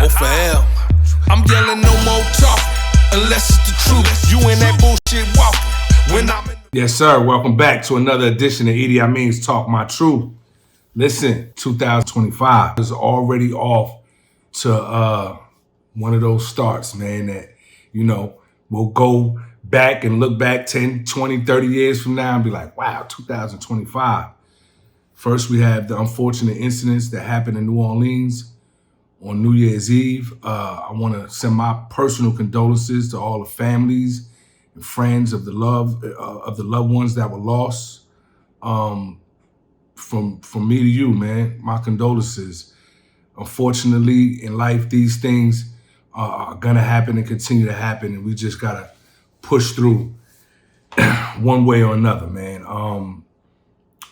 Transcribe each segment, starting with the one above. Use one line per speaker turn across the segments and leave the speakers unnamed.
or for hell. I'm yelling no more talking, unless it's the truth. You in that bullshit walking. When I'm in
Yes, sir. Welcome back to another edition of EDI Mean's Talk My Truth. Listen, 2025 is already off to one of those starts, man, that, you know, we'll go back and look back 10, 20, 30 years from now and be like, wow, 2025. First, we have the unfortunate incidents that happened in New Orleans on New Year's Eve. I want to send my personal condolences to all the families and friends of the loved ones that were lost. From me to you, man, my condolences. Unfortunately, in life, these things are gonna happen and continue to happen, and we just gotta push through one way or another, man.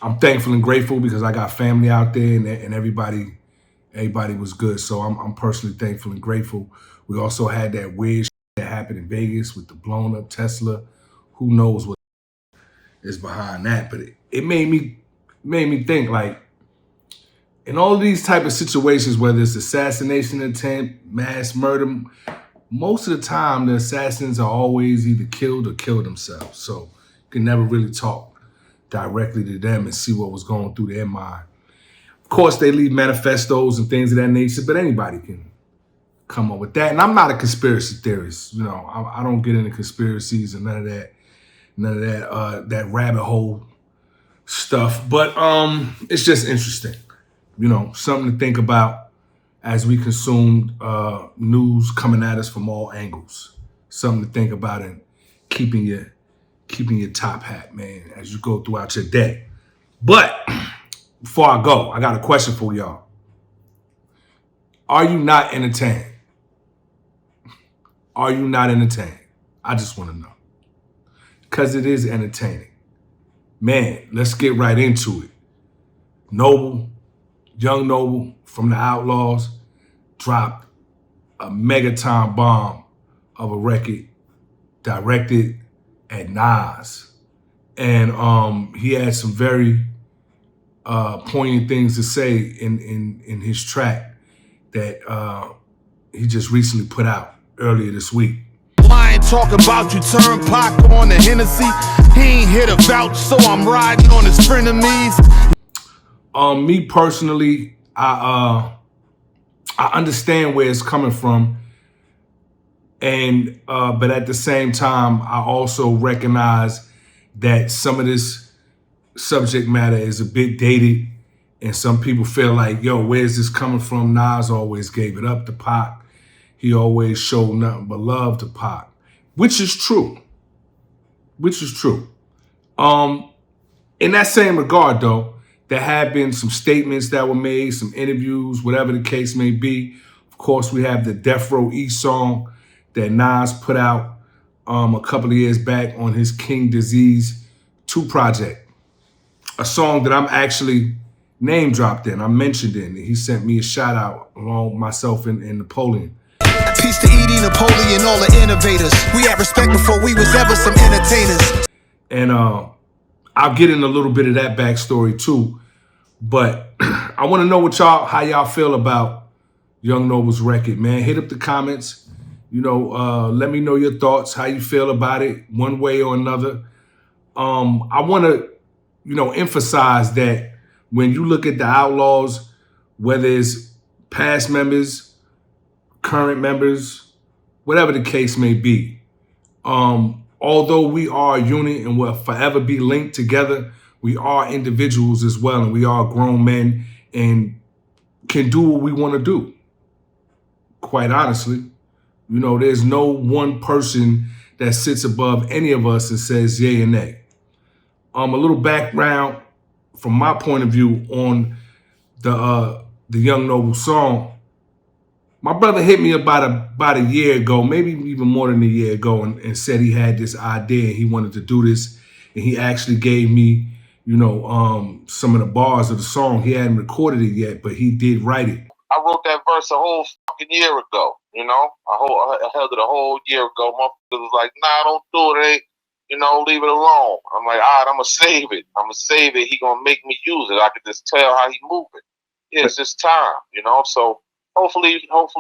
I'm thankful and grateful because I got family out there, and everybody was good. So I'm personally thankful and grateful. We also had that weird shit that happened in Vegas with the blown up Tesla. Who knows what is behind that? But it made me think, like, in all of these type of situations, whether it's assassination attempt, mass murder, most of the time the assassins are always either killed or killed themselves. So you can never really talk directly to them and see what was going through their mind. Of course, they leave manifestos and things of that nature, but anybody can come up with that. And I'm not a conspiracy theorist. You know, I don't get into conspiracies and none of that rabbit hole stuff. But it's just interesting. You know, something to think about as we consume news coming at us from all angles. Something to think about and keeping your top hat, man, as you go throughout your day. But before I go, I got a question for y'all. Are you not entertained? Are you not entertained? I just want to know. Because it is entertaining. Man, let's get right into it. Young Noble from the Outlawz dropped a megaton bomb of a record directed at Nas. And he had some very poignant things to say in his track that he just recently put out earlier this week.
I ain't talking about you turn Pac on the Hennessy. He ain't hit a vouch, so I'm riding on his frenemies.
Me personally, I understand where it's coming from, and but at the same time, I also recognize that some of this subject matter is a bit dated, and some people feel like, yo, where's this coming from? Nas always gave it up to Pac. He always showed nothing but love to Pac, which is true. In that same regard, though, there have been some statements that were made, some interviews, whatever the case may be. Of course, we have the Death Row E song that Nas put out a couple of years back on his King Disease 2 project. A song that I'm actually name dropped in, I mentioned in. He sent me a shout out along with myself and Napoleon.
Peace to E.D. Napoleon, all the innovators. We had respect before we was ever some entertainers.
And I'll get in a little bit of that backstory too. But I want to know how y'all feel about Young Noble's record, man. Hit up the comments. You know, let me know your thoughts, how you feel about it, one way or another. I want to, emphasize that when you look at the Outlawz, whether it's past members, current members, whatever the case may be, although we are a unit and will forever be linked together, we are individuals as well, and we are grown men and can do what we want to do. Quite honestly, there's no one person that sits above any of us and says yay and nay. A little background from my point of view on the Young Noble song. My brother hit me about a year ago, maybe even more than a year ago, and said he had this idea and he wanted to do this. And he actually gave me, some of the bars of the song. He hadn't recorded it yet, but he did write it.
I wrote that verse a whole fucking year ago, I held it a whole year ago. Motherfuckers was like, nah, don't do it. Leave it alone. I'm like, all right, I'm going to save it. He going to make me use it. I could just tell how he moving. Yeah, it's just time, So hopefully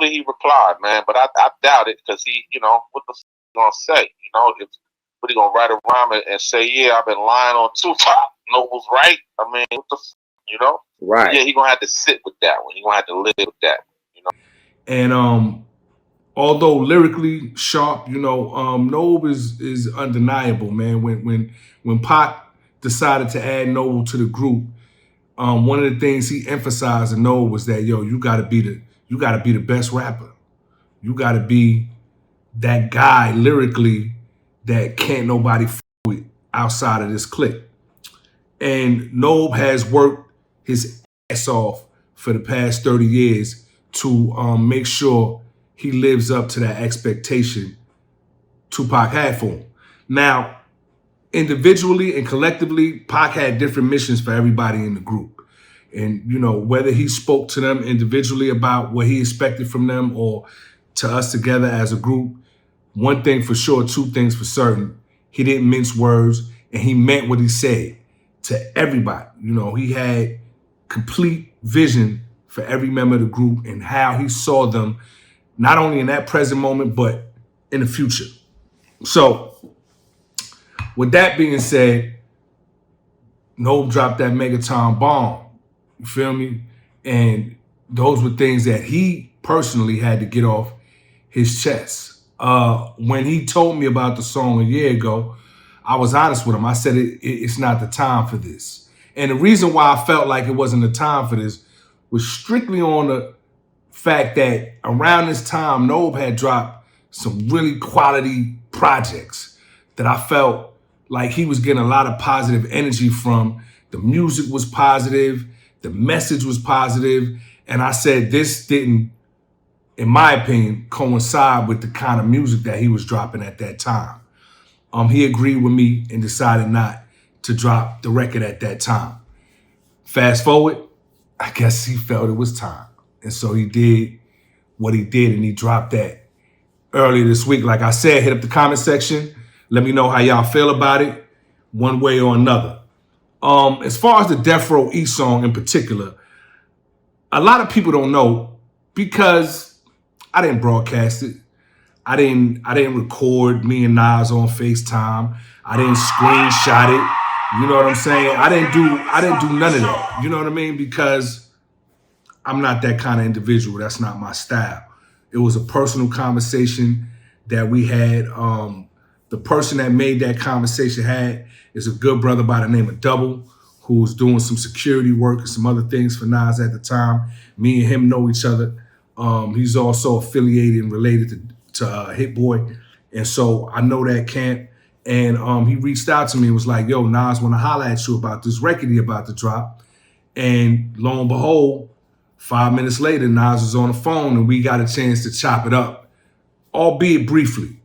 he replied, man. But I doubt it because he, what the f he gonna say? What he gonna write a rhyme and say, yeah, I've been lying on Tupac. Noble's right. I mean, what the f,
Right.
Yeah, he gonna have to sit with that one. He gonna have to live with that.
And although lyrically sharp, Noble is undeniable, man. When Pac decided to add Noble to the group, one of the things he emphasized in Noble was that, you gotta be the best rapper. You gotta be that guy lyrically that can't nobody f with outside of this clique. And Noble has worked his ass off for the past 30 years to make sure he lives up to that expectation Tupac had for him. Now, individually and collectively, Pac had different missions for everybody in the group. And, whether he spoke to them individually about what he expected from them or to us together as a group, one thing for sure, two things for certain, he didn't mince words and he meant what he said to everybody. He had complete vision for every member of the group and how he saw them, not only in that present moment, but in the future. So with that being said, Noble dropped that Megaton bomb. You feel me? And those were things that he personally had to get off his chest. When he told me about the song a year ago, I was honest with him. I said, it's not the time for this. And the reason why I felt like it wasn't the time for this was strictly on the fact that around this time, Noble had dropped some really quality projects that I felt like he was getting a lot of positive energy from. The music was positive. The message was positive. And I said, this didn't, in my opinion, coincide with the kind of music that he was dropping at that time. He agreed with me and decided not to drop the record at that time. Fast forward, I guess he felt it was time. And so he did what he did, and he dropped that earlier this week. Like I said, hit up the comment section. Let me know how y'all feel about it, one way or another. As far as the Death Row E song in particular, a lot of people don't know because I didn't broadcast it. I didn't record me and Nas on FaceTime. I didn't screenshot it. You know what I'm saying? I didn't do none of that. You know what I mean? Because I'm not that kind of individual. That's not my style. It was a personal conversation that we had. The person that made that conversation is a good brother by the name of Double, who was doing some security work and some other things for Nas at the time. Me and him know each other. He's also affiliated and related to Hit Boy. And so I know that camp. And he reached out to me and was like, yo, Nas want to holler at you about this record he about to drop. And lo and behold, 5 minutes later, Nas was on the phone and we got a chance to chop it up, albeit briefly.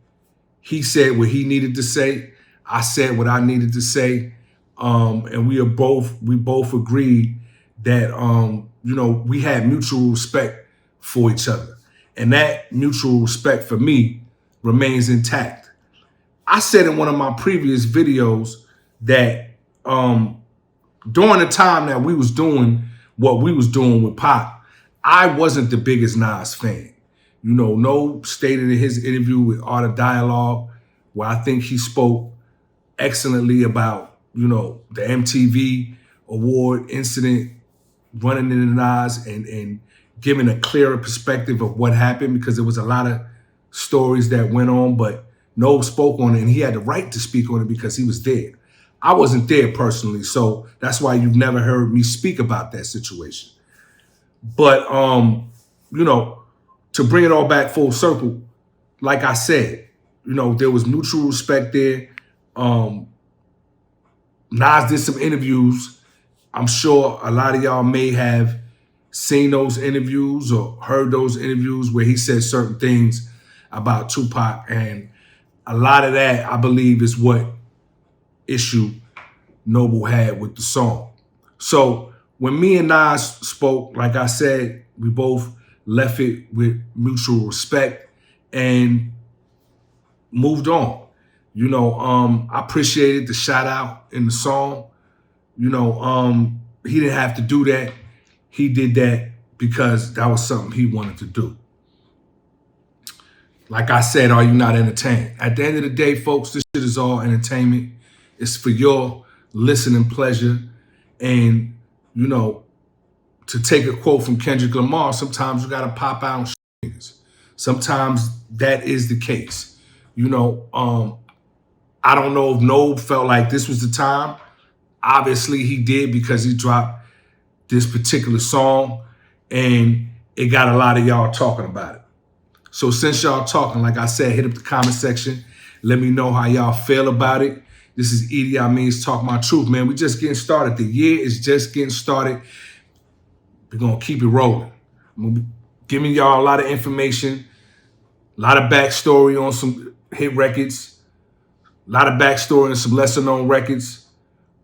He said what he needed to say. I said what I needed to say. And we both agreed that, we had mutual respect for each other. And that mutual respect for me remains intact. I said in one of my previous videos that during the time that we was doing what we was doing with Pac, I wasn't the biggest Nas fan. No stated in his interview with Art of Dialogue, where I think he spoke excellently about, the MTV award incident running into Nas and giving a clearer perspective of what happened, because there was a lot of stories that went on, but No spoke on it, and he had the right to speak on it because he was there. I wasn't there personally, so that's why you've never heard me speak about that situation. But, to bring it all back full circle, like I said, there was mutual respect there. Nas did some interviews. I'm sure a lot of y'all may have seen those interviews or heard those interviews where he said certain things about Tupac, and a lot of that, I believe, is what issue Noble had with the song. So when me and Nas spoke, like I said, we both left it with mutual respect and moved on. I appreciated the shout out in the song. He didn't have to do that. He did that because that was something he wanted to do. Like I said, are you not entertained? At the end of the day, folks, this shit is all entertainment. It's for your listening pleasure. And, you know, to take a quote from Kendrick Lamar, sometimes you gotta pop out and niggas. Sometimes that is the case. You know, I don't know if Nob felt like this was the time. Obviously he did, because he dropped this particular song and it got a lot of y'all talking about it. So since y'all talking, like I said, hit up the comment section. Let me know how y'all feel about it. This is E.D.I. Mean's Talk My Truth, man. We just getting started. The year is just getting started. We're going to keep it rolling. I'm going to be giving y'all a lot of information, a lot of backstory on some hit records, a lot of backstory on some lesser known records.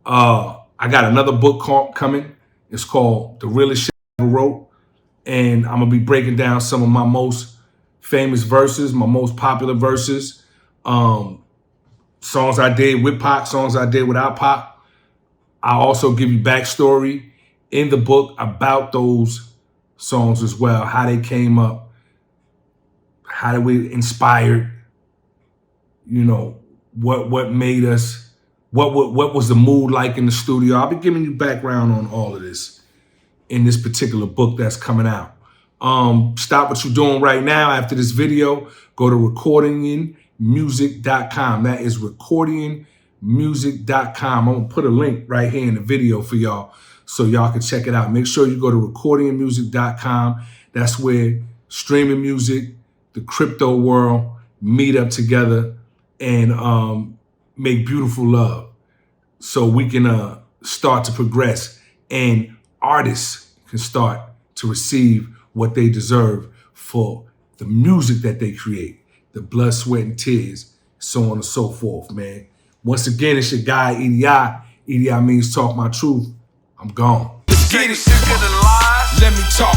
I got another book coming. It's called The Realest Shit I Ever Wrote. And I'm going to be breaking down some of my most famous verses, my most popular verses, songs I did with Pac, songs I did without Pac. I'll also give you backstory in the book about those songs as well, how they came up, how they were inspired, you know, what made us, what was the mood like in the studio. I'll be giving you background on all of this in this particular book that's coming out. Stop what you're doing right now after this video. Go to recordingmusic.com. That is recordingmusic.com. I'm going to put a link right here in the video for y'all so y'all can check it out. Make sure you go to recordingmusic.com. That's where streaming music, the crypto world meet up together and make beautiful love so we can start to progress and artists can start to receive what they deserve for the music that they create, the blood, sweat, and tears, so on and so forth, man. Once again, it's your guy, E.D.I. E.D.I. Means Talk My Truth. I'm gone.
Let's get it. Let me talk